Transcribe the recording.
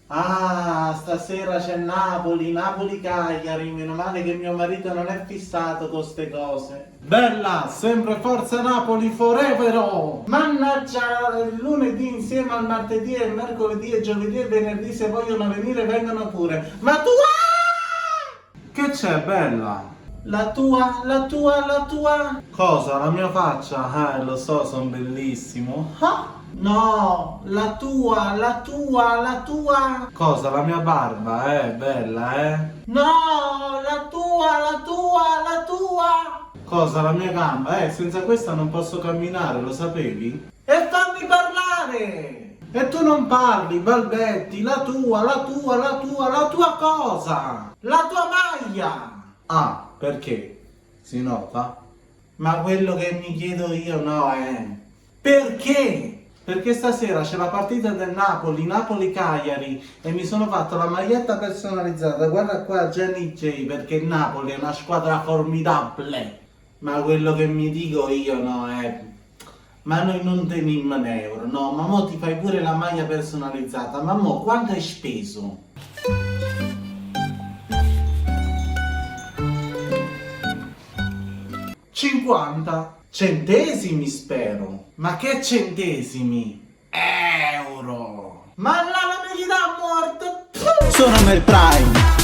Ah, stasera c'è Napoli, Napoli-Cagliari, meno male che mio marito non è fissato con ste cose. Bella, sempre forza Napoli forever! Oh! Mannaggia, il lunedì insieme al martedì e il mercoledì e giovedì e venerdì se vogliono venire vengono pure. Ma tu... Che c'è, bella? La tua... Cosa? La mia faccia? Ah, lo so, sono bellissimo. Ah! No, la tua... Cosa? La mia barba, bella, No, la tua... Cosa? La mia gamba? Senza questa non posso camminare, lo sapevi? E fammi parlare! E tu non parli, balbetti, la tua cosa? La tua maglia! Ah, perché? Si nota? Ma quello che mi chiedo io no, Perché? Perché stasera c'è la partita del Napoli, Napoli-Cagliari, e mi sono fatto la maglietta personalizzata. Guarda qua Jenny J, perché il Napoli è una squadra formidabile. Ma quello che mi dico io no, Ma noi non teniamo un euro, no, ma mo ti fai pure la maglia personalizzata. Ma mo quanto hai speso? 50 centesimi spero. Ma che centesimi? Euro. Ma la verità morta. Sono nel Prime.